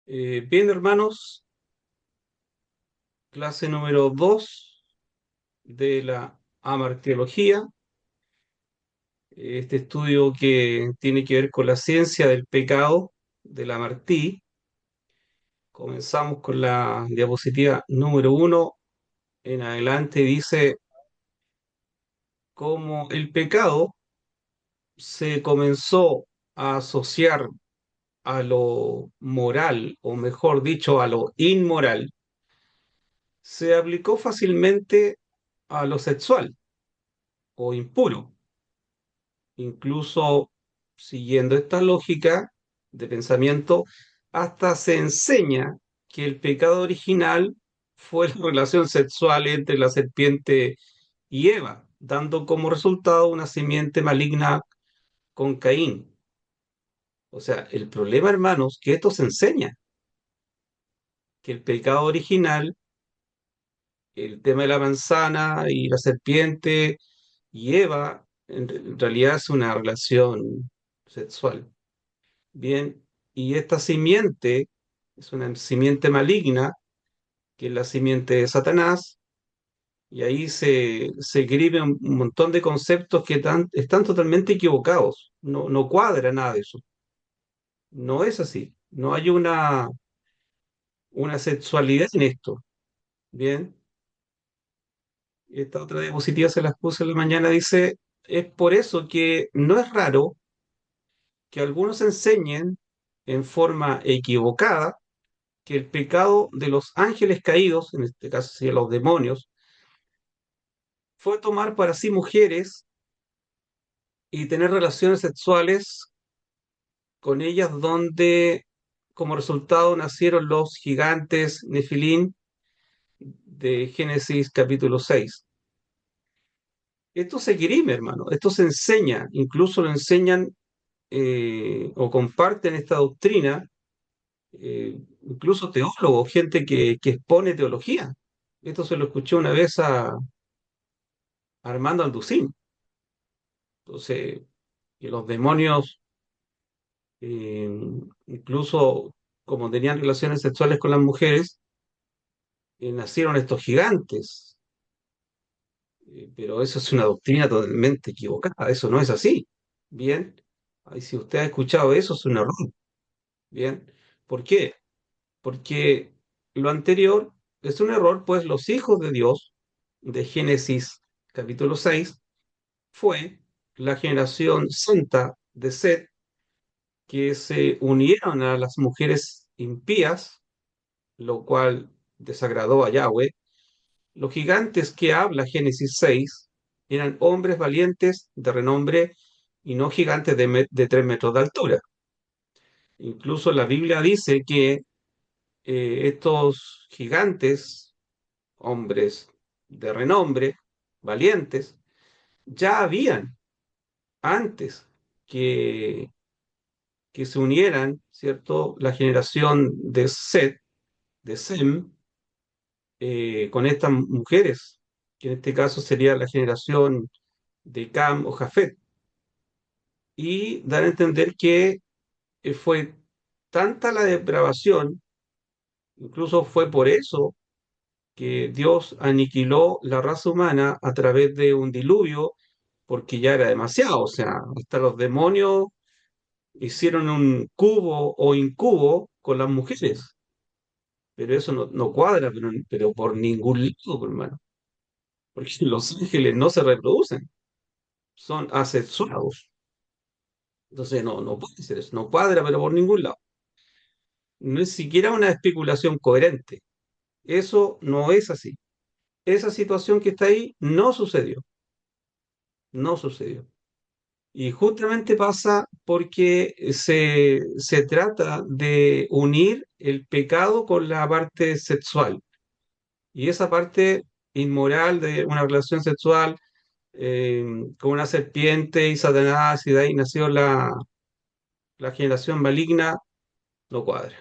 Bien, hermanos, clase número 2 de la amartiología, este estudio que tiene que ver con la ciencia del pecado de Lamartine. Comenzamos con la diapositiva número 1. En adelante dice cómo el pecado se comenzó a asociar a lo moral, o mejor dicho, a lo inmoral, se aplicó fácilmente a lo sexual o impuro. Incluso siguiendo esta lógica de pensamiento, hasta se enseña que el pecado original fue la relación sexual entre la serpiente y Eva, dando como resultado una simiente maligna con Caín. O sea, el problema, hermanos, que esto se enseña, que el pecado original, el tema de la manzana y la serpiente y Eva, en realidad es una relación sexual. Bien, y esta simiente es una simiente maligna, que es la simiente de Satanás, y ahí se escribe un montón de conceptos que están totalmente equivocados. No cuadra nada de eso. No es así. No hay una sexualidad en esto. Bien, esta otra diapositiva se las puse en la mañana, dice, es por eso que no es raro que algunos enseñen en forma equivocada que el pecado de los ángeles caídos, en este caso serían los demonios, fue tomar para sí mujeres y tener relaciones sexuales con ellas donde como resultado nacieron los gigantes Nefilín de Génesis capítulo 6. Esto se esgrime, hermano, esto se enseña, incluso lo enseñan o comparten esta doctrina, incluso teólogos, gente que expone teología. Esto se lo escuché una vez a Armando Alducín. Entonces, que los demonios, eh, incluso como tenían relaciones sexuales con las mujeres, nacieron estos gigantes. Pero eso es una doctrina totalmente equivocada, eso no es así. Bien, ahí si usted ha escuchado eso es un error. Bien, ¿por qué? Porque lo anterior es un error, pues los hijos de Dios de Génesis capítulo 6 fue la generación santa de Set que se unieron a las mujeres impías, lo cual desagradó a Yahweh. Los gigantes que habla Génesis 6 eran hombres valientes de renombre y no gigantes de 3 metros de altura. Incluso la Biblia dice que estos gigantes, hombres de renombre, valientes, ya habían antes que, que se unieran, ¿cierto? La generación de Set, de Sem, con estas mujeres, que en este caso sería la generación de Cam o Jafet, y dar a entender que fue tanta la depravación, incluso fue por eso que Dios aniquiló la raza humana a través de un diluvio, porque ya era demasiado, o sea, hasta los demonios hicieron un cubo o incubo con las mujeres, pero eso no cuadra, pero por ningún lado, hermano, porque los ángeles no se reproducen, son asexuados. Entonces no puede ser eso, no cuadra, pero por ningún lado. No es siquiera una especulación coherente. Eso no es así. Esa situación que está ahí no sucedió, no sucedió. Y justamente pasa porque se trata de unir el pecado con la parte sexual. Y esa parte inmoral de una relación sexual eh, con una serpiente y Satanás, y de ahí nació la generación maligna, no cuadra.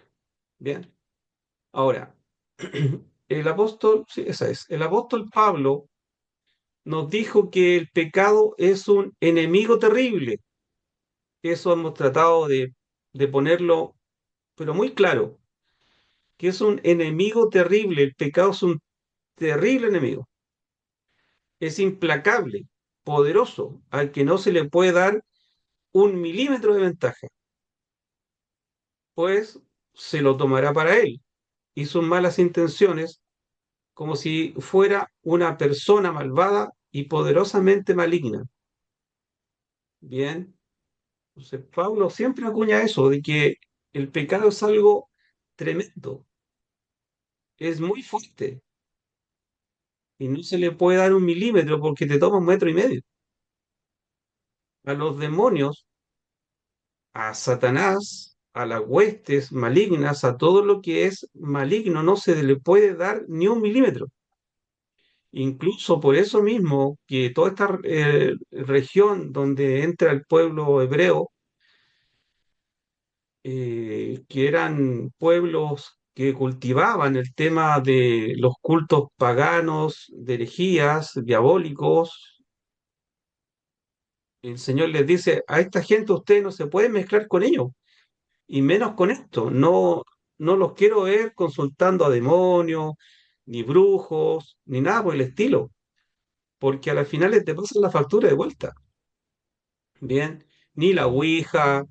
Bien. Ahora, el apóstol, sí, esa es, el apóstol Pablo nos dijo que el pecado es un enemigo terrible. Eso hemos tratado de ponerlo, pero muy claro. que es un enemigo terrible. El pecado es un terrible enemigo. Es implacable, poderoso, al que no se le puede dar un milímetro de ventaja, pues se lo tomará para él y sus malas intenciones como si fuera una persona malvada y poderosamente maligna. Bien, entonces Pablo siempre acuña eso, de que el pecado es algo tremendo, es muy fuerte y no se le puede dar un milímetro porque te toma un metro y medio. A los demonios, a Satanás, a las huestes malignas, a todo lo que es maligno, no se le puede dar ni un milímetro. Incluso por eso mismo que toda esta región donde entra el pueblo hebreo, que eran pueblos que cultivaban el tema de los cultos paganos, de herejías, diabólicos, el Señor les dice, a esta gente usted no se puede mezclar con ellos, y menos con esto. No, no los quiero ver consultando a demonios, ni brujos, ni nada por el estilo, porque a las finales te pasan la factura de vuelta. Bien, ni la ouija,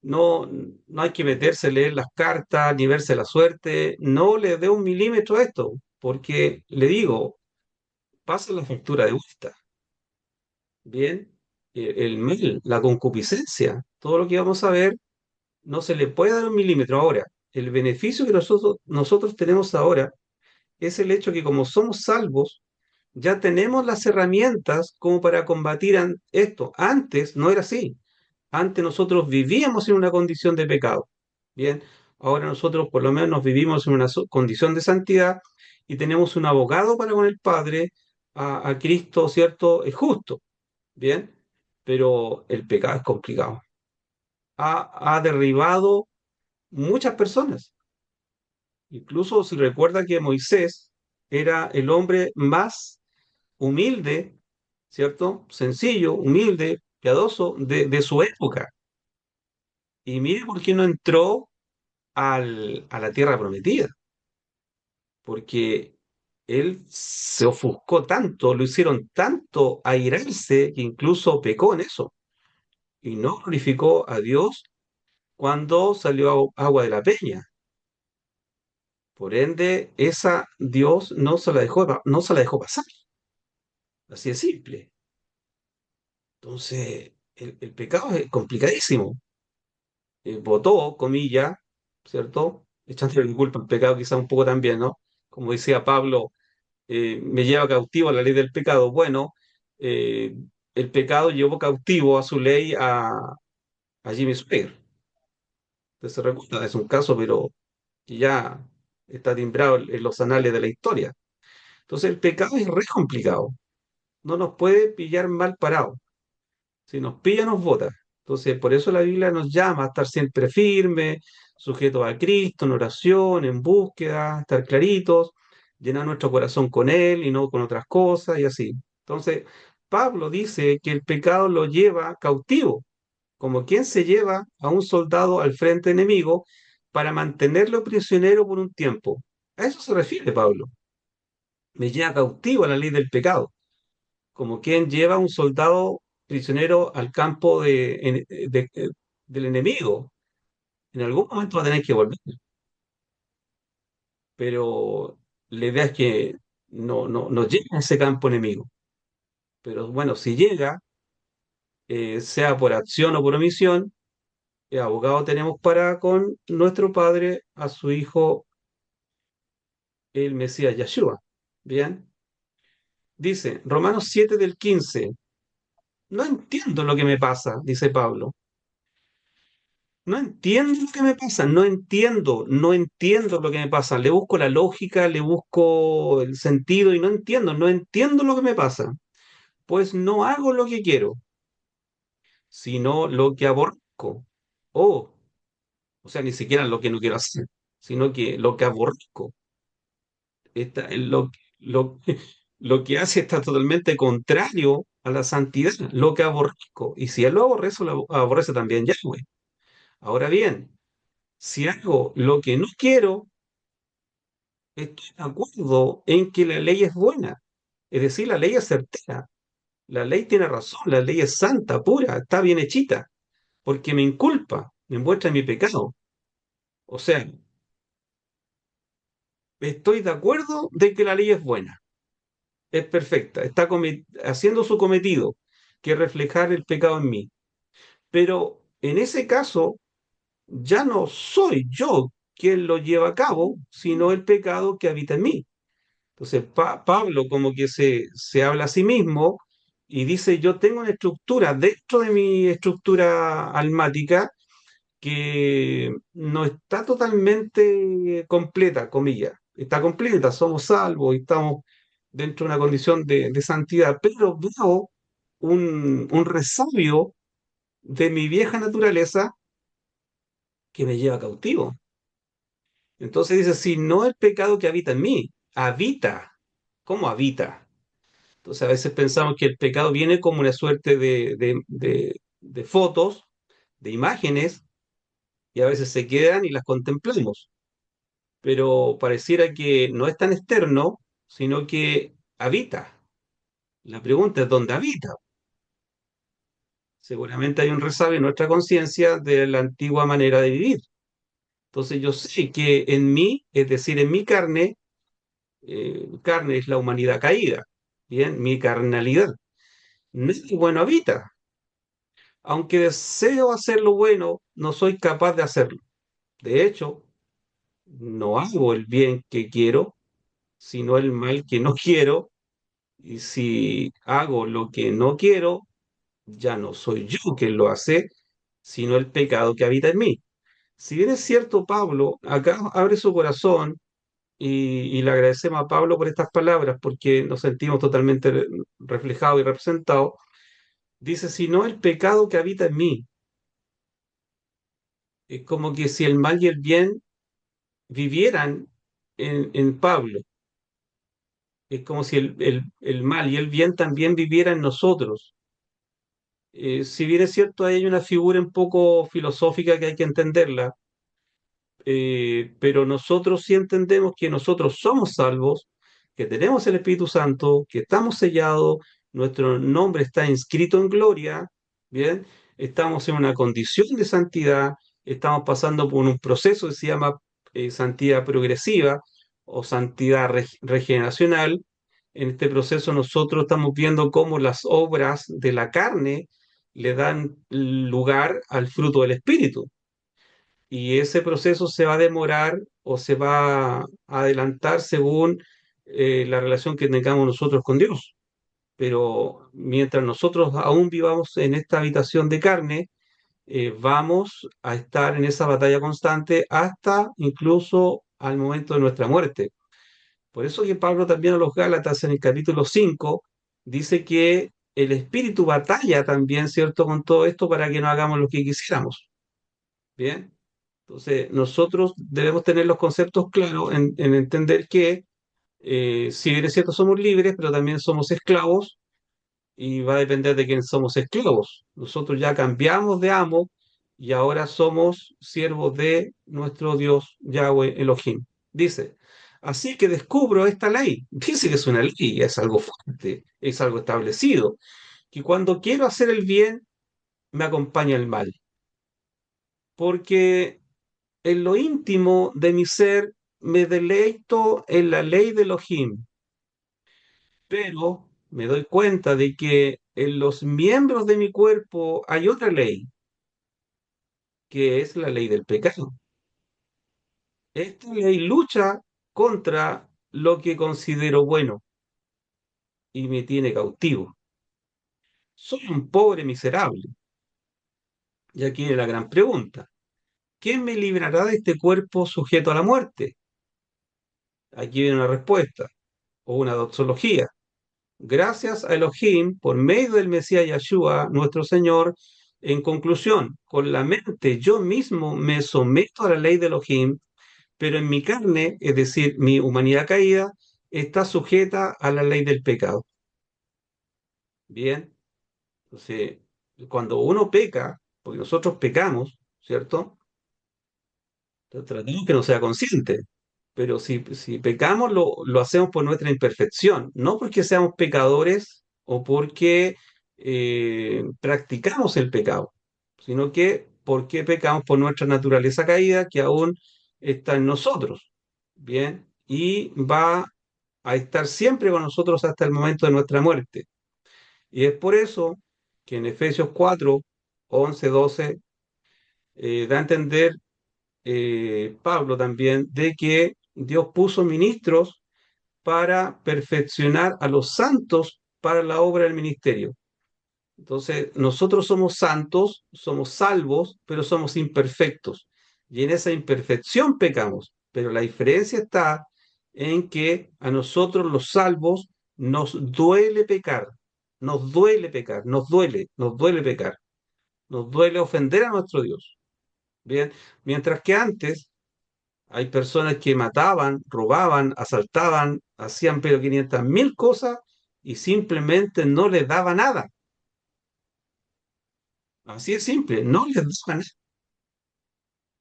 no, no hay que meterse a leer las cartas, ni verse la suerte, no le dé un milímetro a esto, porque le digo, pasa la factura de vuelta. Bien, el mal, la concupiscencia, todo lo que vamos a ver, no se le puede dar un milímetro. Ahora, el beneficio que nosotros tenemos ahora es el hecho que como somos salvos, ya tenemos las herramientas como para combatir esto. Antes no era así. Antes nosotros vivíamos en una condición de pecado. Bien, ahora nosotros por lo menos vivimos en una condición de santidad y tenemos un abogado para con el Padre, a Cristo, ¿cierto? Es justo. Bien, pero el pecado es complicado. Ha derribado muchas personas. Incluso si recuerda que Moisés era el hombre más humilde, ¿cierto? Sencillo, humilde, piadoso de su época. Y mire por qué no entró a la tierra prometida, porque él se ofuscó tanto, lo hicieron tanto airarse que incluso pecó en eso y no glorificó a Dios cuando salió agua de la peña. Por ende, esa Dios no se la dejó pasar. Así de simple. Entonces, el pecado es complicadísimo. Votó, comilla, ¿cierto? Echándole la culpa al pecado quizá un poco también, ¿no? Como decía Pablo, me lleva cautivo a la ley del pecado. Bueno, eh, el pecado llevó cautivo a su ley a Jimmy Swagger. Usted se recuerda, es un caso, pero que ya está timbrado en los anales de la historia. Entonces el pecado es re complicado. No nos puede pillar mal parados. Si nos pilla, nos bota. Entonces, por eso la Biblia nos llama a estar siempre firmes, sujetos a Cristo, en oración, en búsqueda, estar claritos, llenar nuestro corazón con Él y no con otras cosas y así. Entonces, Pablo dice que el pecado lo lleva cautivo, como quien se lleva a un soldado al frente enemigo para mantenerlo prisionero por un tiempo. A eso se refiere Pablo. Me lleva cautivo a la ley del pecado como quien lleva a un soldado prisionero al campo del enemigo. En algún momento va a tener que volver, pero la idea es que no llegue a ese campo enemigo. Pero bueno, si llega, sea por acción o por omisión, abogado tenemos para con nuestro Padre a su Hijo, el Mesías Yeshua. Bien, dice Romanos 7 del 15. No entiendo lo que me pasa, dice Pablo. No entiendo lo que me pasa, no entiendo lo que me pasa. Le busco la lógica, le busco el sentido y no entiendo lo que me pasa. Pues no hago lo que quiero, sino lo que aborrezco. Oh, o sea, ni siquiera lo que no quiero hacer, sino que lo que aborrezco. Lo, lo que hace está totalmente contrario a la santidad, lo que aborrezco. Y si él lo aborrece también Yahweh. Ahora bien, si hago lo que no quiero, estoy de acuerdo en que la ley es buena, es decir, la ley es certera, la ley tiene razón, la ley es santa, pura, está bien hechita, porque me inculpa, me muestra mi pecado. O sea, estoy de acuerdo de que la ley es buena, es perfecta, está haciendo su cometido, que es reflejar el pecado en mí. Pero en ese caso, ya no soy yo quien lo lleva a cabo, sino el pecado que habita en mí. Entonces, Pablo como que se habla a sí mismo y dice, yo tengo una estructura dentro de mi estructura almática que no está totalmente completa, comillas. Está completa, somos salvos y estamos dentro de una condición de santidad, pero veo un resabio de mi vieja naturaleza que me lleva cautivo. Entonces dice, si no el pecado que habita en mí, habita. ¿Cómo habita? Entonces a veces pensamos que el pecado viene como una suerte de fotos, de imágenes, y a veces se quedan y las contemplamos. Pero pareciera que no es tan externo, sino que habita. La pregunta es dónde habita. Seguramente hay un resabio en nuestra conciencia de la antigua manera de vivir. Entonces yo sé que en mí, es decir, en mi carne, carne es la humanidad caída, bien, mi carnalidad. No es que bueno habita. Aunque deseo hacer lo bueno, no soy capaz de hacerlo. De hecho, no hago el bien que quiero, sino el mal que no quiero. Y si hago lo que no quiero, ya no soy yo quien lo hace, sino el pecado que habita en mí. Si bien es cierto, Pablo, acá abre su corazón y le agradecemos a Pablo por estas palabras porque nos sentimos totalmente reflejados y representados, dice, si no el pecado que habita en mí, es como que si el mal y el bien vivieran en Pablo, es como si el mal y el bien también vivieran en nosotros. Si bien es cierto, hay una figura un poco filosófica que hay que entenderla, pero nosotros sí entendemos que nosotros somos salvos, que tenemos el Espíritu Santo, que estamos sellados, nuestro nombre está inscrito en gloria, ¿bien? Estamos en una condición de santidad, estamos pasando por un proceso que se llama santidad progresiva o santidad regeneracional. En este proceso nosotros estamos viendo cómo las obras de la carne le dan lugar al fruto del Espíritu y ese proceso se va a demorar o se va a adelantar según la relación que tengamos nosotros con Dios. Pero mientras nosotros aún vivamos en esta habitación de carne, vamos a estar en esa batalla constante hasta incluso al momento de nuestra muerte. Por eso que Pablo también a los Gálatas en el capítulo 5 dice que el espíritu batalla también, ¿cierto?, con todo esto para que no hagamos lo que quisiéramos. Bien. Entonces, nosotros debemos tener los conceptos claros en entender que, si bien es cierto, somos libres, pero también somos esclavos y va a depender de quién somos esclavos. Nosotros ya cambiamos de amo y ahora somos siervos de nuestro Dios Yahweh Elohim. Dice, así que descubro esta ley. Dice que es una ley, es algo fuerte, es algo establecido, que cuando quiero hacer el bien, me acompaña el mal. Porque en lo íntimo de mi ser me deleito en la ley de Elohim, pero me doy cuenta de que en los miembros de mi cuerpo hay otra ley, que es la ley del pecado. Esta ley lucha contra lo que considero bueno y me tiene cautivo. Soy un pobre miserable. Y aquí viene la gran pregunta. ¿Quién me librará de este cuerpo sujeto a la muerte? Aquí viene una respuesta o una doxología. Gracias a Elohim, por medio del Mesías Yahshua, nuestro Señor, en conclusión, con la mente yo mismo me someto a la ley de Elohim, pero en mi carne, es decir, mi humanidad caída, está sujeta a la ley del pecado. Bien, entonces, cuando uno peca, porque nosotros pecamos, ¿cierto? Tratamos que no sea consciente, pero si pecamos lo hacemos por nuestra imperfección, no porque seamos pecadores o porque practicamos el pecado, sino que porque pecamos por nuestra naturaleza caída que aún está en nosotros, ¿bien? Y va a estar siempre con nosotros hasta el momento de nuestra muerte. Y es por eso que en Efesios 4, 11, 12, da a entender Pablo también de que Dios puso ministros para perfeccionar a los santos para la obra del ministerio. Entonces, nosotros somos santos, somos salvos, pero somos imperfectos. Y en esa imperfección pecamos. Pero la diferencia está en que a nosotros los salvos nos duele pecar. Nos duele pecar, nos duele pecar. Nos duele ofender a nuestro Dios. Bien, mientras que antes hay personas que mataban, robaban, asaltaban, hacían pero 500.000 cosas y simplemente no les daba nada. Así es simple, no les daba nada.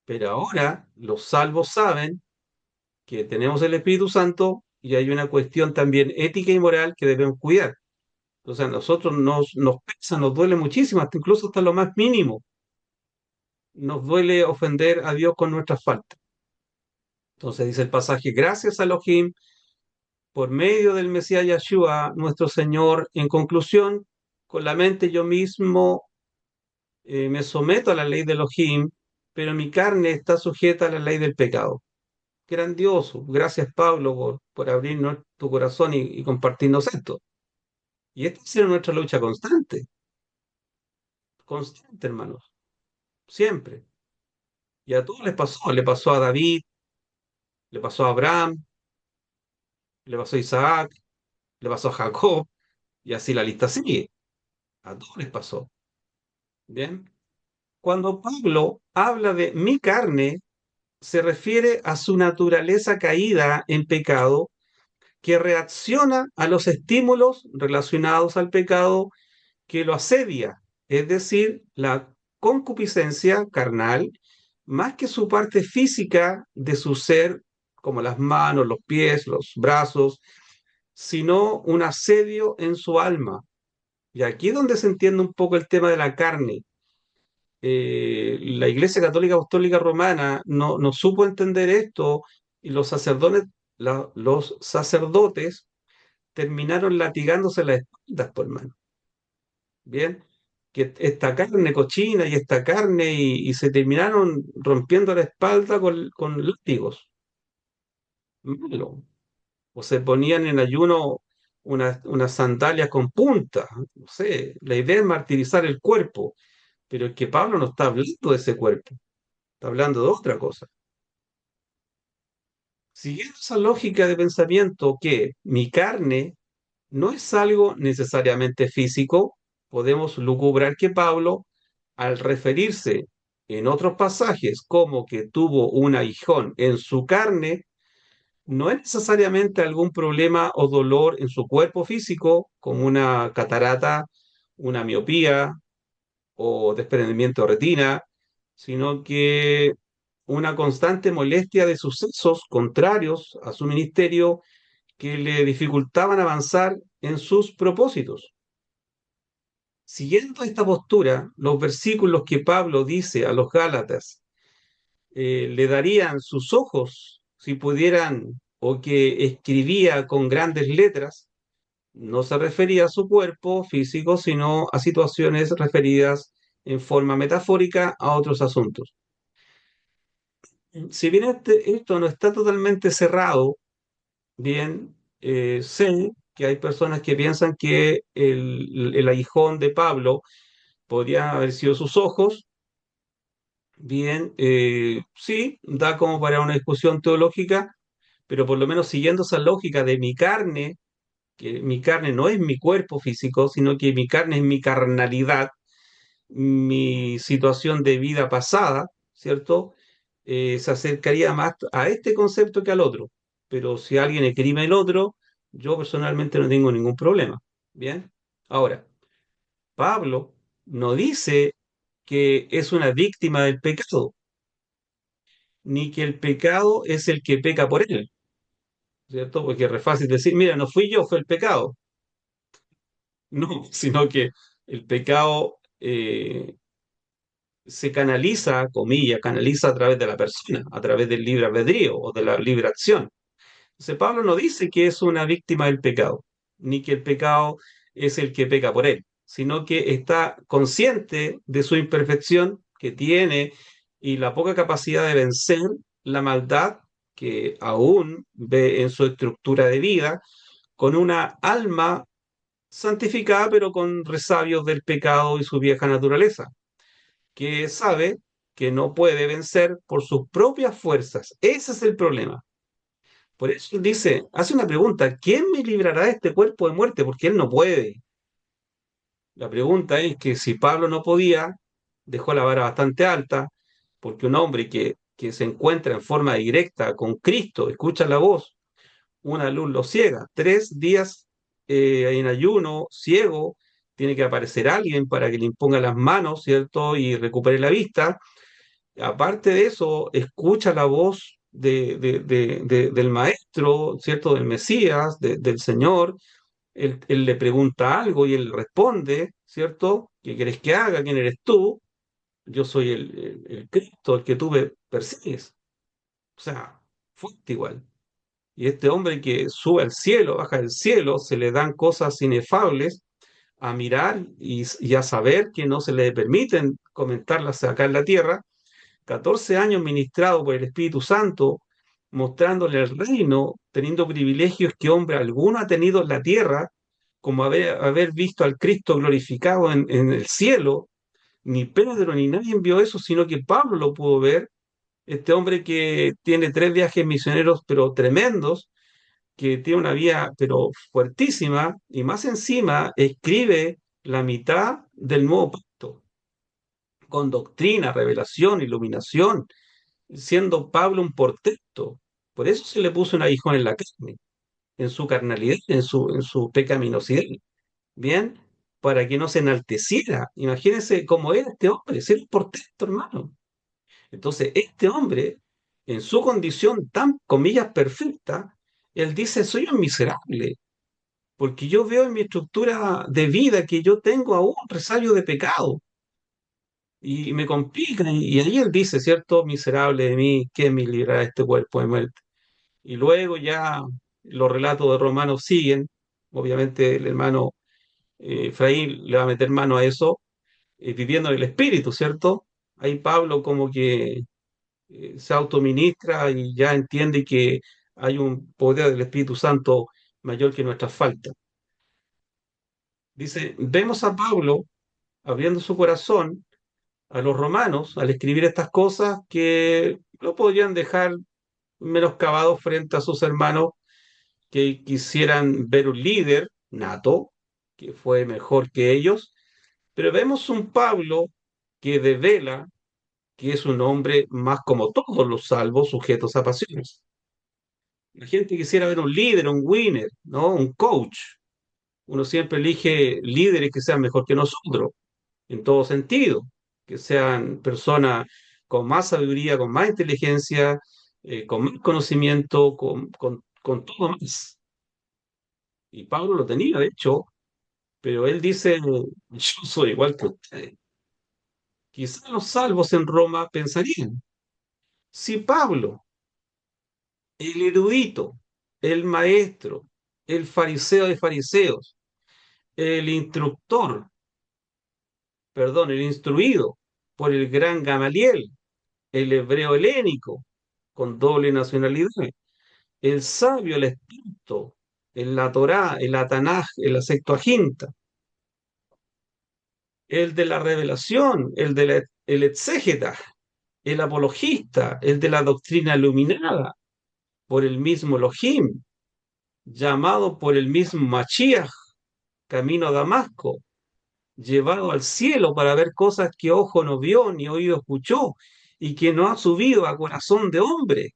Pero ahora los salvos saben que tenemos el Espíritu Santo y hay una cuestión también ética y moral que debemos cuidar. Entonces a nosotros nos pesa, nos duele muchísimo, hasta incluso hasta lo más mínimo. Nos duele ofender a Dios con nuestras faltas. Entonces dice el pasaje, gracias a Elohim por medio del Mesías Yeshua, nuestro Señor. En conclusión, con la mente yo mismo me someto a la ley de Elohim, pero mi carne está sujeta a la ley del pecado. Grandioso. Gracias, Pablo, por abrirnos tu corazón y compartirnos esto. Y esta ha sido nuestra lucha constante, constante, hermanos, siempre. Y a todos le pasó a David, le pasó a Abraham, le pasó a Isaac, le pasó a Jacob, y así la lista sigue. A todos les pasó. Bien. Cuando Pablo habla de mi carne, se refiere a su naturaleza caída en pecado que reacciona a los estímulos relacionados al pecado que lo asedia, es decir, la concupiscencia carnal, más que su parte física de su ser, como las manos, los pies, los brazos, sino un asedio en su alma. Y aquí es donde se entiende un poco el tema de la carne. La Iglesia Católica Apostólica Romana no supo entender esto y los sacerdotes terminaron latigándose las espaldas, por mano. Bien, que esta carne cochina y esta carne y se terminaron rompiendo la espalda con látigos. Malo. O se ponían en ayuno unas sandalias con punta. No sé, la idea es martirizar el cuerpo, pero es que Pablo no está hablando de ese cuerpo, está hablando de otra cosa. Siguiendo esa lógica de pensamiento que mi carne no es algo necesariamente físico, podemos lucubrar que Pablo, al referirse en otros pasajes como que tuvo un aguijón en su carne, no es necesariamente algún problema o dolor en su cuerpo físico, como una catarata, una miopía o desprendimiento de retina, sino que una constante molestia de sucesos contrarios a su ministerio que le dificultaban avanzar en sus propósitos. Siguiendo esta postura, los versículos que Pablo dice a los Gálatas le darían sus ojos si pudieran, o que escribía con grandes letras, no se refería a su cuerpo físico, sino a situaciones referidas en forma metafórica a otros asuntos. Si bien esto no está totalmente cerrado, bien, sé que hay personas que piensan que el aguijón de Pablo podrían haber sido sus ojos. Bien, sí, da como para una discusión teológica, pero por lo menos siguiendo esa lógica de mi carne, que mi carne no es mi cuerpo físico, sino que mi carne es mi carnalidad, mi situación de vida pasada, ¿cierto? Se acercaría más a este concepto que al otro. Pero si alguien escribe el otro, yo personalmente no tengo ningún problema. Bien, ahora, Pablo no dice que es una víctima del pecado, ni que el pecado es el que peca por él. ¿cierto? Porque es re fácil decir, mira, no fui yo, fue el pecado. No, sino que el pecado se canaliza, comillas, canaliza a través de la persona, a través del libre albedrío o de la libre acción. Entonces Pablo no dice que es una víctima del pecado, ni que el pecado es el que peca por él, sino que está consciente de su imperfección que tiene y la poca capacidad de vencer la maldad que aún ve en su estructura de vida, con una alma santificada, pero con resabios del pecado y su vieja naturaleza, que sabe que no puede vencer por sus propias fuerzas. Ese es el problema. Por eso él dice, hace una pregunta, ¿quién me librará de este cuerpo de muerte? Porque él no puede. La pregunta es que si Pablo no podía, dejó la vara bastante alta, porque un hombre que se encuentra en forma directa con Cristo, escucha la voz, una luz lo ciega, 3 días en ayuno, ciego, tiene que aparecer alguien para que le imponga las manos, ¿cierto? Y recupere la vista. Aparte de eso, escucha la voz del maestro, ¿cierto? Del Mesías, del Señor. Él le pregunta algo y él responde, ¿cierto? ¿Qué quieres que haga? ¿Quién eres tú? Yo soy el Cristo, el que tú persigues. O sea, fuerte igual. Y este hombre que sube al cielo, baja del cielo, se le dan cosas inefables a mirar y a saber que no se le permiten comentarlas acá en la tierra. 14 años ministrado por el Espíritu Santo, mostrándole el reino, teniendo privilegios que hombre alguno ha tenido en la tierra, como haber visto al Cristo glorificado en el cielo. Ni Pedro ni nadie vio eso, sino que Pablo lo pudo ver. Este hombre que tiene 3 viajes misioneros, pero tremendos, que tiene una vida, pero fuertísima, y más encima escribe la mitad del Nuevo Pacto, con doctrina, revelación, iluminación, siendo Pablo un portento. Por eso se le puso un aguijón en la carne, en su carnalidad, en su pecaminosidad, ¿bien? Para que no se enalteciera. Imagínense cómo era este hombre, ser un portento, hermano. Entonces, este hombre, en su condición tan, comillas, perfecta, él dice, soy un miserable, porque yo veo en mi estructura de vida que yo tengo aún resabio de pecado y me complica. Y ahí él dice, ¿cierto? Miserable de mí, ¿quién me librará de este cuerpo de muerte? Y luego ya los relatos de Romanos siguen. Obviamente el hermano Efraín le va a meter mano a eso, viviendo en el Espíritu, ¿cierto? Ahí Pablo como que se autoministra y ya entiende que hay un poder del Espíritu Santo mayor que nuestras faltas. Dice, vemos a Pablo abriendo su corazón a los romanos al escribir estas cosas que no podrían dejar menoscabados frente a sus hermanos que quisieran ver un líder nato, que fue mejor que ellos, pero vemos un Pablo que devela que es un hombre más como todos los salvos, sujetos a pasiones. La gente quisiera ver un líder, un winner, ¿no? Un coach. Uno siempre elige líderes que sean mejor que nosotros, en todo sentido, que sean personas con más sabiduría, con más inteligencia, con más conocimiento, con todo más. Y Pablo lo tenía, de hecho, pero él dice, yo soy igual que ustedes. Quizás los salvos en Roma pensarían, si Pablo, el erudito, el maestro, el fariseo de fariseos, el instructor, perdón, el instruido por el gran Gamaliel, el hebreo helénico, con doble nacionalidad, el sabio, el experto, en la Torá, en la Tanaj, en la Septuaginta, el de la revelación, el exégeta, el apologista, el de la doctrina iluminada por el mismo Elohim, llamado por el mismo Mashiach, camino a Damasco, llevado al cielo para ver cosas que ojo no vio ni oído escuchó y que no ha subido a corazón de hombre,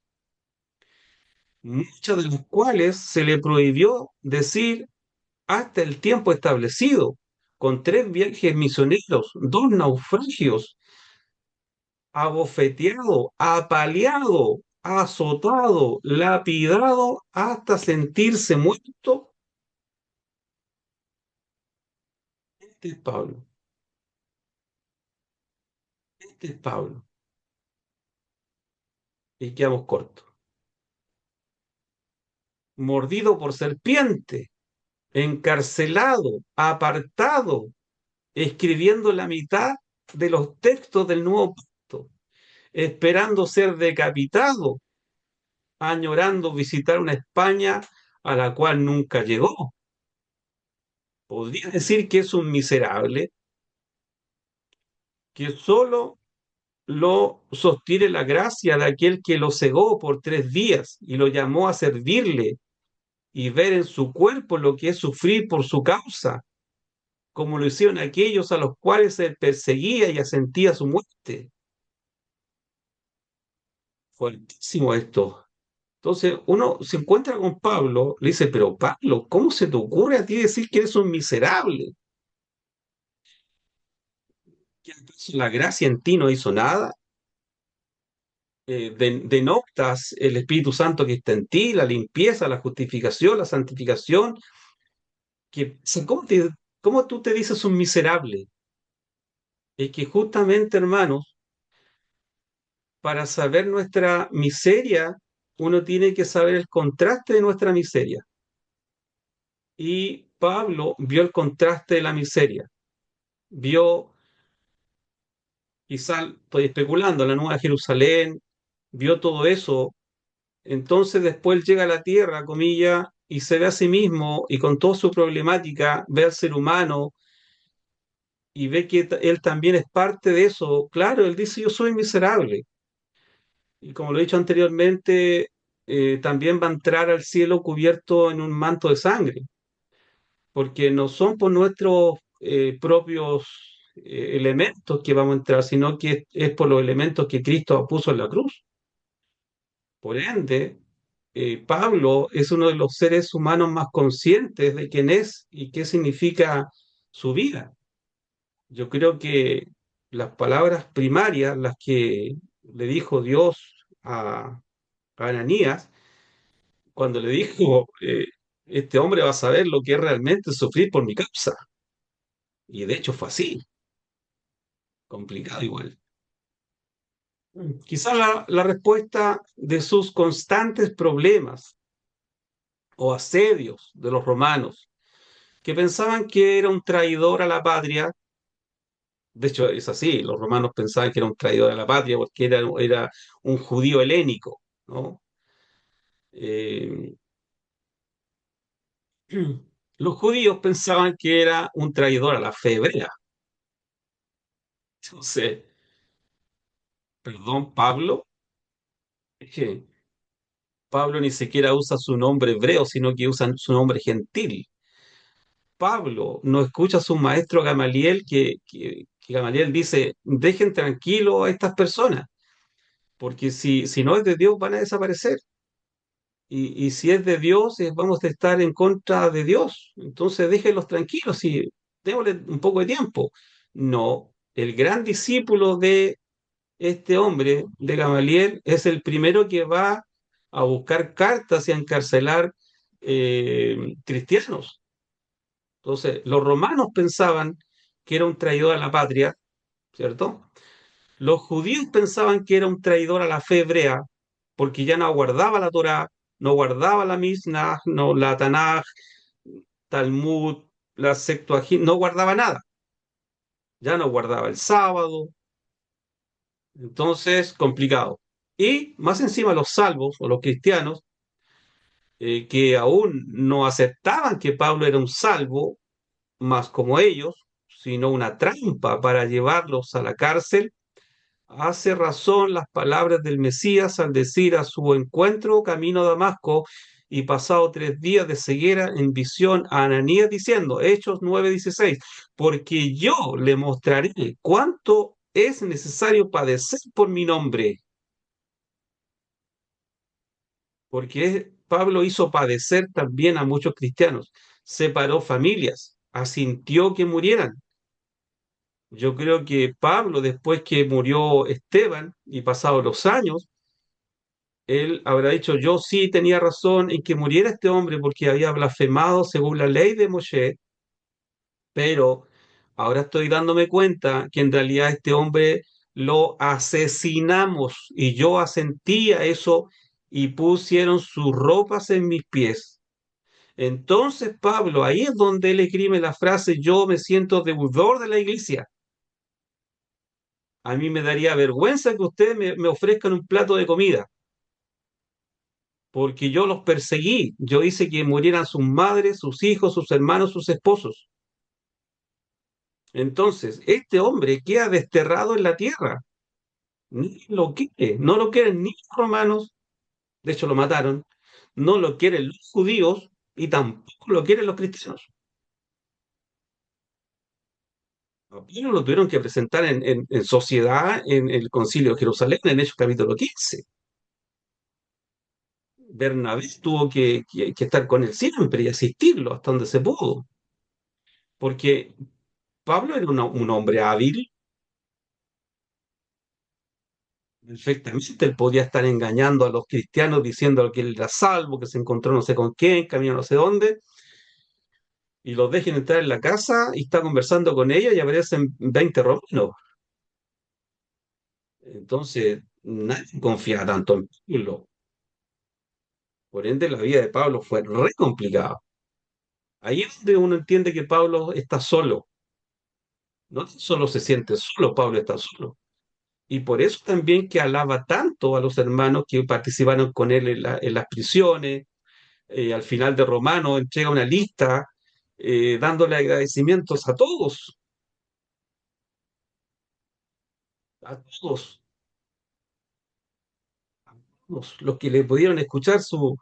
muchas de las cuales se le prohibió decir hasta el tiempo establecido, con 3 viajes misioneros, 2 naufragios, abofeteado, apaleado. azotado, lapidado hasta sentirse muerto. Este es Pablo, este es Pablo. Y quedamos cortos. Mordido por serpiente, encarcelado, apartado, escribiendo la mitad de los textos del Nuevo Pacto, esperando ser decapitado, añorando visitar una España a la cual nunca llegó. Podría decir que es un miserable que solo lo sostiene la gracia de aquel que lo cegó por 3 días y lo llamó a servirle y ver en su cuerpo lo que es sufrir por su causa, como lo hicieron aquellos a los cuales se perseguía y asentía su muerte. Fuertísimo esto. Entonces uno se encuentra con Pablo, le dice, pero Pablo, ¿cómo se te ocurre a ti decir que eres un miserable? ¿Que acaso la gracia en ti no hizo nada? Denotas el Espíritu Santo que está en ti, la limpieza, la justificación, la santificación, que, o sea, ¿cómo tú te dices un miserable? Es que justamente, hermanos, para saber nuestra miseria, uno tiene que saber el contraste de nuestra miseria. Y Pablo vio el contraste de la miseria, vio, quizá estoy especulando, la Nueva Jerusalén, vio todo eso. Entonces después llega a la tierra, comilla, y se ve a sí mismo y con toda su problemática, ve al ser humano y ve que él también es parte de eso. Claro, él dice, yo soy miserable. Y como lo he dicho anteriormente, también va a entrar al cielo cubierto en un manto de sangre, porque no son por nuestros propios elementos que vamos a entrar, sino que es por los elementos que Cristo puso en la cruz. Por ende, Pablo es uno de los seres humanos más conscientes de quién es y qué significa su vida. Yo creo que las palabras primarias, las que le dijo Dios a Ananías, cuando le dijo, este hombre va a saber lo que es realmente sufrir por mi causa. Y de hecho fue así, complicado igual. Quizás la respuesta de sus constantes problemas o asedios de los romanos, que pensaban que era un traidor a la patria. De hecho, es así, los romanos pensaban que era un traidor a la patria porque era un judío helénico, ¿no? Eh, los judíos pensaban que era un traidor a la fe hebrea. Entonces, perdón, Pablo, que Pablo ni siquiera usa su nombre hebreo, sino que usa su nombre gentil. Pablo no escucha a su maestro Gamaliel, que Gamaliel dice, dejen tranquilo a estas personas, porque si no es de Dios van a desaparecer. Y si es de Dios, vamos a estar en contra de Dios. Entonces déjenlos tranquilos y démosle un poco de tiempo. No, el gran discípulo de este hombre, de Gamaliel, es el primero que va a buscar cartas y a encarcelar cristianos. Entonces, los romanos pensaban que era un traidor a la patria, ¿cierto? Los judíos pensaban que era un traidor a la fe hebrea, porque ya no guardaba la Torá, no guardaba la Mishnah, no la Tanaj, Talmud, la Septuaginta, no guardaba nada, ya no guardaba el sábado, entonces complicado. Y más encima los salvos o los cristianos, que aún no aceptaban que Pablo era un salvo, más como ellos, sino una trampa para llevarlos a la cárcel. Hace razón las palabras del Mesías al decir a su encuentro camino a Damasco y pasado 3 días de ceguera en visión a Ananías diciendo, Hechos 9:16, porque yo le mostraré cuánto es necesario padecer por mi nombre, porque Pablo hizo padecer también a muchos cristianos, separó familias, asintió que murieran. Yo creo que Pablo, después que murió Esteban y pasados los años, él habrá dicho, yo sí tenía razón en que muriera este hombre porque había blasfemado según la ley de Moshe, pero ahora estoy dándome cuenta que en realidad este hombre lo asesinamos y yo asentía eso y pusieron sus ropas en mis pies. Entonces, Pablo, ahí es donde él escribe la frase, yo me siento deudor de la iglesia. A mí me daría vergüenza que ustedes me ofrezcan un plato de comida, porque yo los perseguí, yo hice que murieran sus madres, sus hijos, sus hermanos, sus esposos. Entonces, este hombre queda desterrado en la tierra. Ni lo quiere, no lo quieren ni los romanos, de hecho lo mataron, no lo quieren los judíos y tampoco lo quieren los cristianos. A Pablo lo tuvieron que presentar en sociedad en el Concilio de Jerusalén, en Hechos capítulo 15. Bernabé tuvo que estar con él siempre y asistirlo hasta donde se pudo, porque Pablo era un hombre hábil, perfectamente, él podía estar engañando a los cristianos diciendo que él era salvo, que se encontró no sé con quién, camino no sé dónde, y los dejen entrar en la casa y está conversando con ella y aparecen 20 romanos. Entonces, nadie confía tanto en Pablo. Por ende, la vida de Pablo fue re complicada. Ahí es donde uno entiende que Pablo está solo. No solo se siente solo, Pablo está solo. Y por eso también que alaba tanto a los hermanos que participaron con él en las prisiones. Al final de Romano entrega una lista dándole agradecimientos a todos, a todos los que le pudieron escuchar su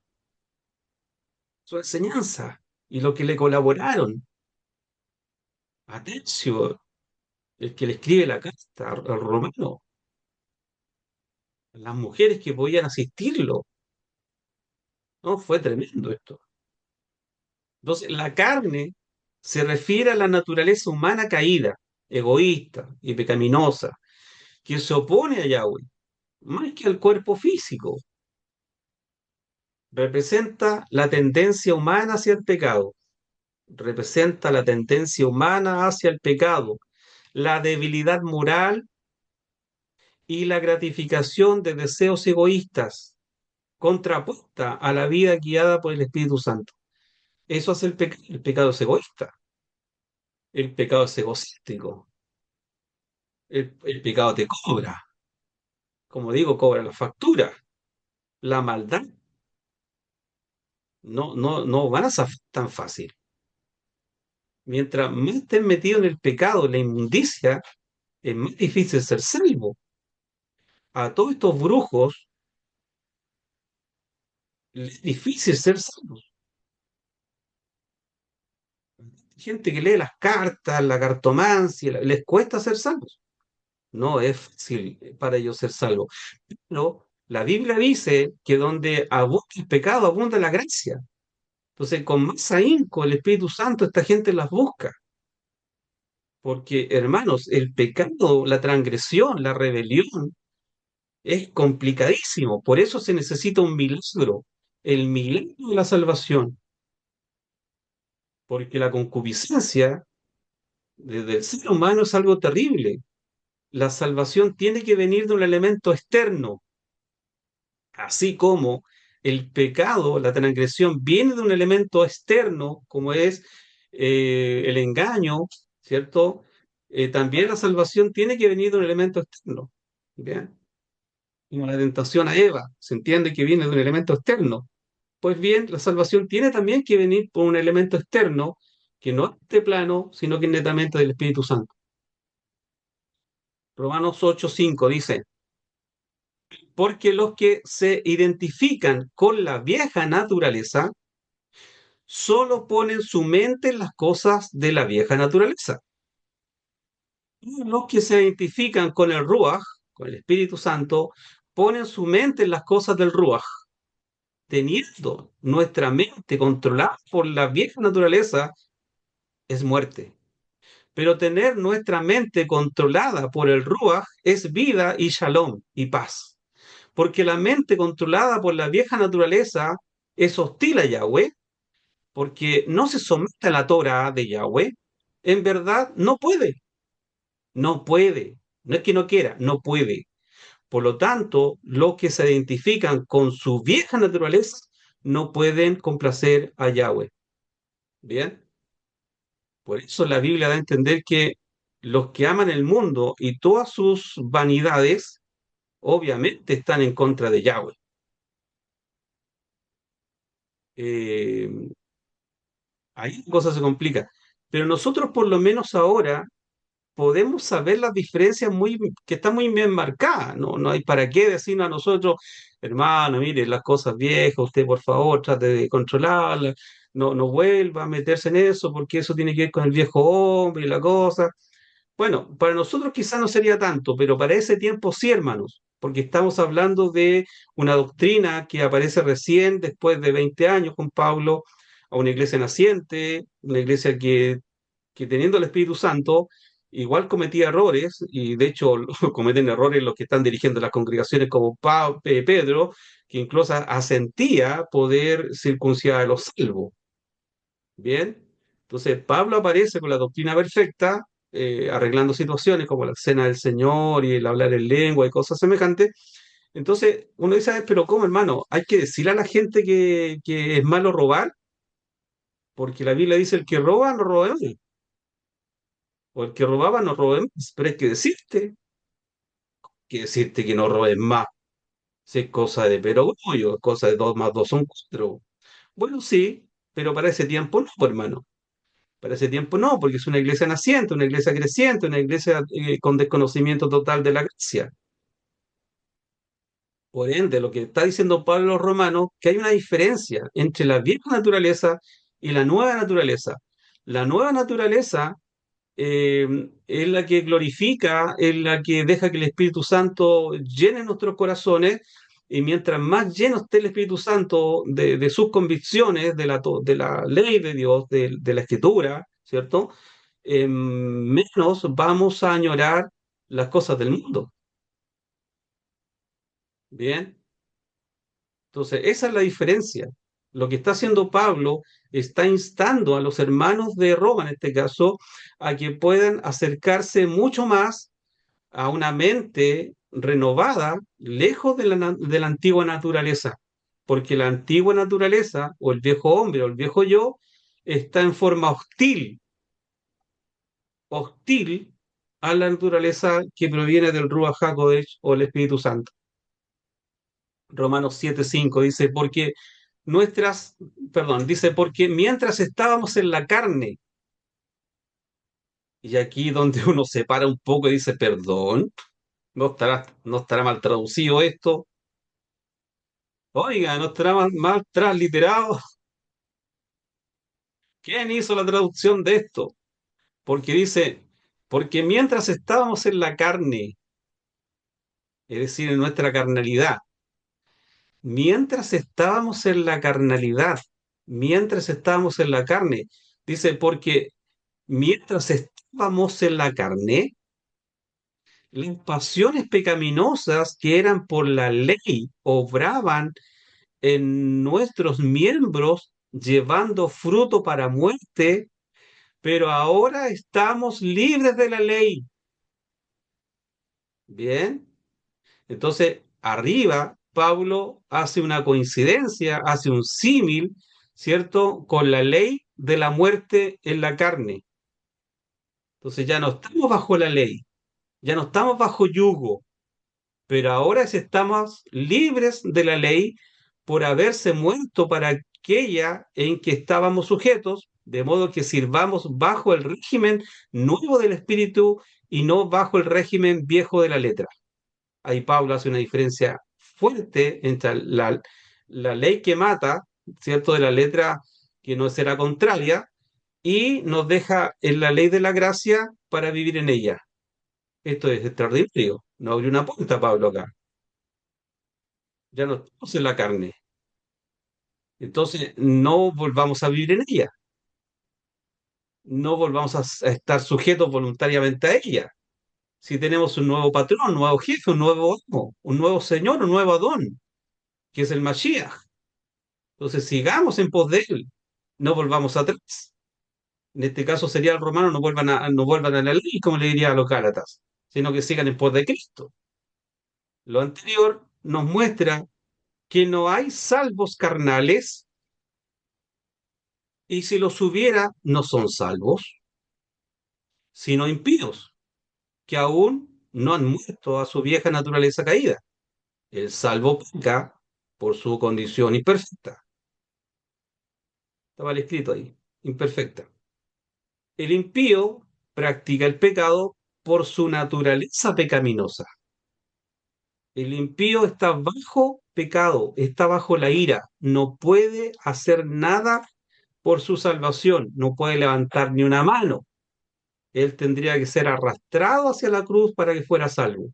enseñanza y los que le colaboraron. A Tercio, el que le escribe la carta al Romano, las mujeres que podían asistirlo. No, fue tremendo esto. Entonces, la carne se refiere a la naturaleza humana caída, egoísta y pecaminosa, que se opone a Yahweh, más que al cuerpo físico. Representa la tendencia humana hacia el pecado, representa la tendencia humana hacia el pecado, la debilidad moral y la gratificación de deseos egoístas, contrapuesta a la vida guiada por el Espíritu Santo. Eso hace el pecado es egoísta, el pecado es egocéntrico, el pecado te cobra, como digo, cobra la factura, la maldad no van a zafar tan fácil. Mientras más estés metido en el pecado, en la inmundicia, es más difícil ser salvo. A todos estos brujos les es difícil ser salvos. Gente que lee las cartas, la cartomancia, les cuesta ser salvos. No es fácil para ellos ser salvos. Pero la Biblia dice que donde abunda el pecado, abunda la gracia. Entonces, con más ahínco, el Espíritu Santo, esta gente las busca. Porque, hermanos, el pecado, la transgresión, la rebelión, es complicadísimo. Por eso se necesita un milagro, el milagro de la salvación. Porque la concupiscencia desde el ser humano es algo terrible. La salvación tiene que venir de un elemento externo, así como el pecado, la transgresión, viene de un elemento externo, como es el engaño, ¿cierto? También la salvación tiene que venir de un elemento externo, ¿bien? Como la tentación a Eva, se entiende que viene de un elemento externo. Pues bien, la salvación tiene también que venir por un elemento externo, que no es de plano, sino que es netamente del Espíritu Santo. Romanos 8:5 dice, porque los que se identifican con la vieja naturaleza solo ponen su mente en las cosas de la vieja naturaleza. Y los que se identifican con el Ruach, con el Espíritu Santo, ponen su mente en las cosas del Ruach. Teniendo nuestra mente controlada por la vieja naturaleza es muerte. Pero tener nuestra mente controlada por el Ruach es vida y shalom y paz. Porque la mente controlada por la vieja naturaleza es hostil a Yahweh, porque no se somete a la Torah de Yahweh. En verdad, no puede, no puede. No es que no quiera, no puede. Por lo tanto, los que se identifican con su vieja naturaleza no pueden complacer a Yahweh. Bien, por eso la Biblia da a entender que los que aman el mundo y todas sus vanidades, obviamente están en contra de Yahweh. Eh, Ahí la cosa se complica. Pero nosotros por lo menos ahora podemos saber las diferencias que están muy bien marcadas. No, no hay para qué decirnos a nosotros, hermano, mire, las cosas viejas, usted por favor trate de controlarlas, no, no vuelva a meterse en eso, porque eso tiene que ver con el viejo hombre y la cosa. Bueno, para nosotros quizás no sería tanto, pero para ese tiempo sí, hermanos, porque estamos hablando de una doctrina que aparece recién, después de 20 años con Pablo, a una iglesia naciente, una iglesia que teniendo el Espíritu Santo, igual cometía errores, y de hecho cometen errores los que están dirigiendo las congregaciones como Pedro, que incluso asentía poder circuncidar a los salvos. Bien, entonces Pablo aparece con la doctrina perfecta, arreglando situaciones como la cena del Señor y el hablar en lengua y cosas semejantes. Entonces uno dice, "Ay, pero ¿cómo, hermano? Hay que decirle a la gente que es malo robar, porque la Biblia dice el que roba no roba más, o el que robaba no roba más, pero hay que decirte que no robes más, si es cosa de perogrullo, es cosa de dos más dos son cuatro. Bueno, sí, pero para ese tiempo no, pues, hermano. Para ese tiempo no, porque es una iglesia naciente, una iglesia creciente, una iglesia con desconocimiento total de la gracia. Por ende, lo que está diciendo Pablo a los romanos, que hay una diferencia entre la vieja naturaleza y la nueva naturaleza. La nueva naturaleza es la que glorifica, es la que deja que el Espíritu Santo llene nuestros corazones, y mientras más lleno esté el Espíritu Santo de sus convicciones, de la ley de Dios, de la Escritura, ¿cierto? Menos vamos a añorar las cosas del mundo. Bien, entonces esa es la diferencia. Lo que está haciendo Pablo está instando a los hermanos de Roma, en este caso, a que puedan acercarse mucho más a una mente renovada, lejos de la antigua naturaleza, porque la antigua naturaleza, o el viejo hombre, o el viejo yo, está en forma hostil a la naturaleza que proviene del Ruach HaKodesh o el Espíritu Santo. Romanos 7:5 dice, nuestras, dice, porque mientras estábamos en la carne, y aquí donde uno se para un poco y dice, perdón, no estará mal traducido esto. Oiga, no estará mal transliterado. ¿Quién hizo la traducción de esto? Porque dice, porque mientras estábamos en la carne, es decir, en nuestra carnalidad, mientras estábamos en la carne, dice, porque mientras estábamos en la carne, las pasiones pecaminosas que eran por la ley obraban en nuestros miembros, llevando fruto para muerte, pero ahora estamos libres de la ley. Bien, entonces arriba Pablo hace una coincidencia, hace un símil, ¿cierto? Con la ley de la muerte en la carne. Entonces ya no estamos bajo la ley, ya no estamos bajo yugo, pero ahora sí estamos libres de la ley por haberse muerto para aquella en que estábamos sujetos, de modo que sirvamos bajo el régimen nuevo del espíritu y no bajo el régimen viejo de la letra. Ahí Pablo hace una diferencia fuerte entre la ley que mata, ¿cierto? De la letra que no será contraria, y nos deja en la ley de la gracia para vivir en ella. Esto es extraordinario. No abrió una puerta, Pablo, acá. Ya no estamos en la carne. Entonces, no volvamos a vivir en ella. No volvamos a estar sujetos voluntariamente a ella. Si tenemos un nuevo patrón, un nuevo jefe, un nuevo amo, un nuevo señor, un nuevo Adón, que es el Mashiach. Entonces sigamos en pos de él, no volvamos atrás. En este caso sería el romano, no vuelvan a la ley, como le diría a los Gálatas, sino que sigan en pos de Cristo. Lo anterior nos muestra que no hay salvos carnales y si los hubiera, no son salvos, sino impíos, que aún no han muerto a su vieja naturaleza caída. El salvo peca por su condición imperfecta. Estaba escrito ahí, imperfecta. El impío practica el pecado por su naturaleza pecaminosa. El impío está bajo pecado, está bajo la ira, no puede hacer nada por su salvación, no puede levantar ni una mano. Él tendría que ser arrastrado hacia la cruz para que fuera salvo.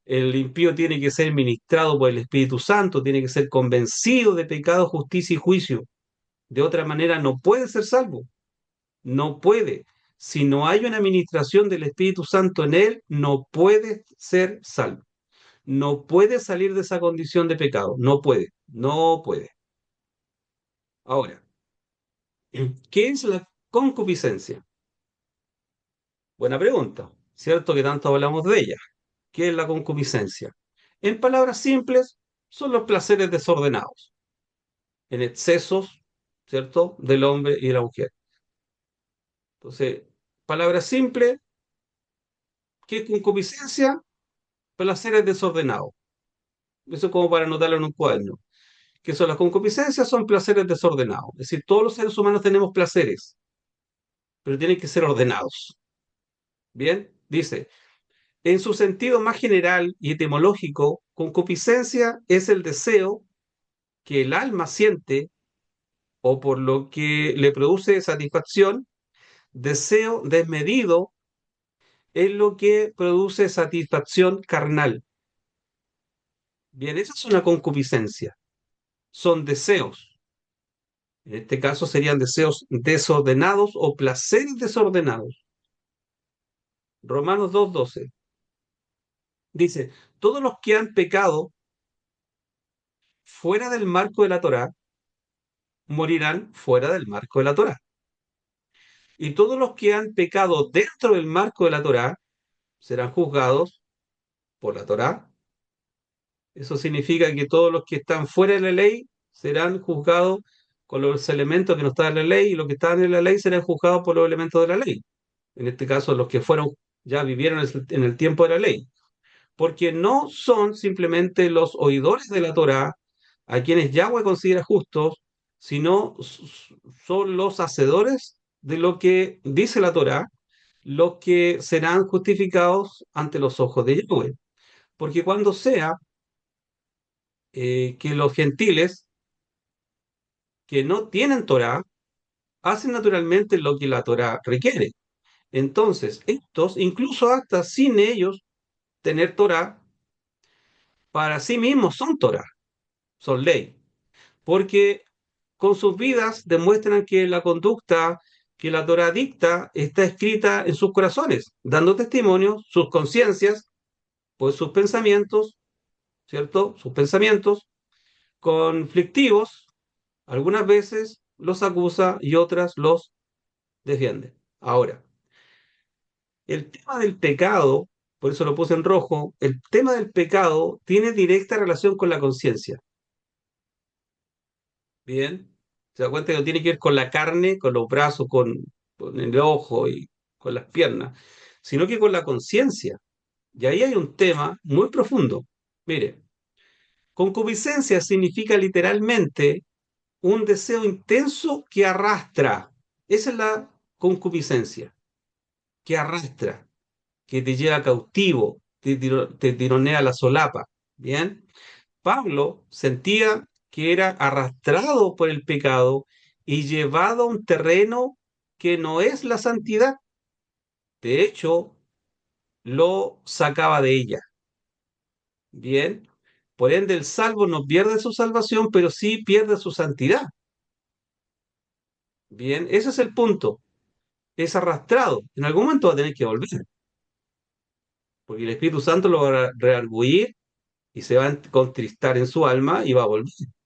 El impío tiene que ser ministrado por el Espíritu Santo, tiene que ser convencido de pecado, justicia y juicio. De otra manera no puede ser salvo, no puede. Si no hay una ministración del Espíritu Santo en él, no puede ser salvo. No puede salir de esa condición de pecado, no puede, no puede. Ahora, ¿qué es la concupiscencia? Buena pregunta, ¿cierto que tanto hablamos de ella? ¿Qué es la concupiscencia? En palabras simples, son los placeres desordenados, en excesos, ¿cierto?, del hombre y de la mujer. Entonces, palabras simples, ¿qué es concupiscencia? Placeres desordenados. Eso es como para anotarlo en un cuaderno. ¿Qué son las concupiscencias? Son placeres desordenados. Es decir, todos los seres humanos tenemos placeres, pero tienen que ser ordenados. Bien, dice, en su sentido más general y etimológico, concupiscencia es el deseo que el alma siente o por lo que le produce satisfacción, deseo desmedido es lo que produce satisfacción carnal. Bien, esa es una concupiscencia. Son deseos. En este caso serían deseos desordenados o placeres desordenados. Romanos 2:12 dice, todos los que han pecado fuera del marco de la Torá morirán fuera del marco de la Torá. Y todos los que han pecado dentro del marco de la Torá serán juzgados por la Torá. Eso significa que todos los que están fuera de la ley serán juzgados con los elementos que no están en la ley y los que están en la ley serán juzgados por los elementos de la ley. En este caso, los que fueron, ya vivieron en el tiempo de la ley. Porque no son simplemente los oidores de la Torá a quienes Yahweh considera justos, sino son los hacedores de lo que dice la Torá, los que serán justificados ante los ojos de Yahweh. Porque cuando sea que los gentiles que no tienen Torá hacen naturalmente lo que la Torá requiere. Entonces, estos, incluso hasta sin ellos tener Torá, para sí mismos son Torá, son ley, porque con sus vidas demuestran que la conducta que la Torá dicta está escrita en sus corazones, dando testimonio, sus conciencias, pues sus pensamientos, ¿cierto? Sus pensamientos conflictivos, algunas veces los acusa y otras los defiende. Ahora, el tema del pecado, por eso lo puse en rojo, el tema del pecado tiene directa relación con la conciencia. Bien, se da cuenta que no tiene que ver con la carne, con los brazos, con el ojo y con las piernas, sino que con la conciencia. Y ahí hay un tema muy profundo. Mire, concupiscencia significa literalmente un deseo intenso que arrastra. Esa es la concupiscencia, que arrastra, que te lleva cautivo, te tironea la solapa. Bien, Pablo sentía que era arrastrado por el pecado y llevado a un terreno que no es la santidad. De hecho, lo sacaba de ella. Bien, por ende el salvo no pierde su salvación, pero sí pierde su santidad. Bien, ese es el punto. Es arrastrado. En algún momento va a tener que volver. porque el Espíritu Santo lo va a redarguir y se va a contristar en su alma y va a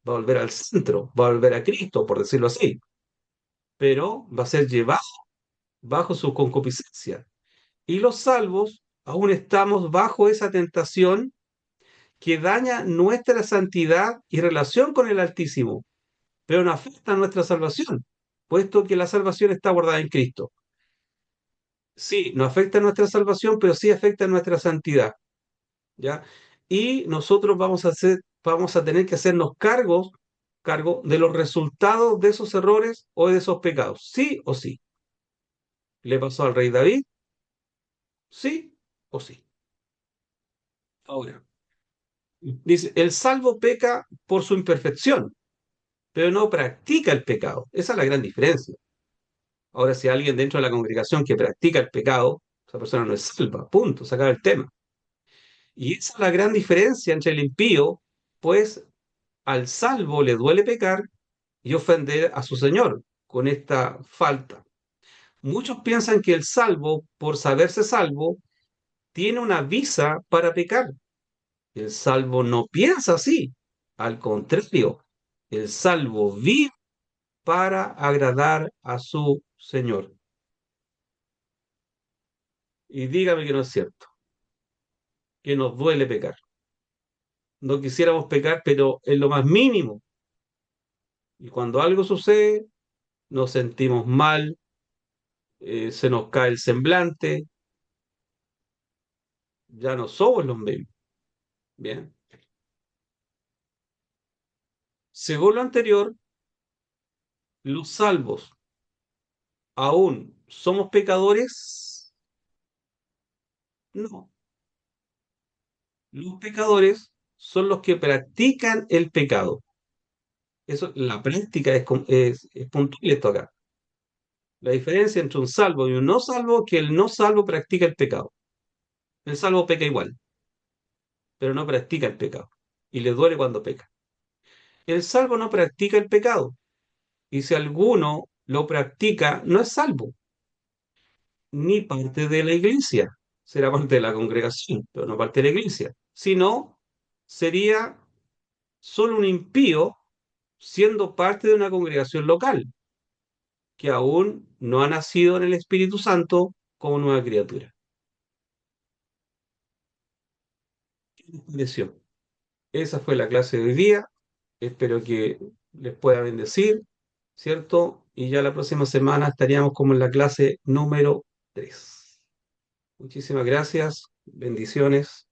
volver al centro, va a volver a Cristo, por decirlo así, pero va a ser llevado bajo su concupiscencia. Y los salvos aún estamos bajo esa tentación que daña nuestra santidad y relación con el Altísimo, pero no afecta a nuestra salvación, puesto que la salvación está guardada en Cristo. Sí, no afecta a nuestra salvación, pero sí afecta a nuestra santidad, ¿ya? Y nosotros vamos a tener que hacernos cargo de los resultados de esos errores o de esos pecados, sí o sí. ¿Le pasó al rey David? Sí o sí. Ahora, dice, el salvo peca por su imperfección, pero no practica el pecado. Esa es la gran diferencia. Ahora, si hay alguien dentro de la congregación que practica el pecado, esa persona no es salva, punto, sacar el tema. Y esa es la gran diferencia entre el impío, pues al salvo le duele pecar y ofender a su Señor con esta falta. Muchos piensan que el salvo, por saberse salvo, tiene una visa para pecar. El salvo no piensa así. Al contrario, el salvo vive para agradar a su Señor. Y dígame que no es cierto, que nos duele pecar. No quisiéramos pecar, pero en lo más mínimo. Y cuando algo sucede, nos sentimos mal, se nos cae el semblante, ya no somos los mismos. Bien. Según lo anterior, los salvos aún somos pecadores. No, los pecadores son los que practican el pecado. Eso, la práctica es puntual esto acá. La diferencia entre un salvo y un no salvo es que el no salvo practica el pecado. El salvo peca igual, pero no practica el pecado. Y le duele cuando peca. El salvo no practica el pecado. Y si alguno lo practica, no es salvo, ni parte de la iglesia. Será parte de la congregación, pero no parte de la iglesia. Si no, sería solo un impío siendo parte de una congregación local, que aún no ha nacido en el Espíritu Santo como nueva criatura. ¿Qué les pareció? Esa fue la clase de hoy día. Espero que les pueda bendecir, ¿cierto? Y ya la próxima semana estaríamos como en la clase número 3. Muchísimas gracias. Bendiciones.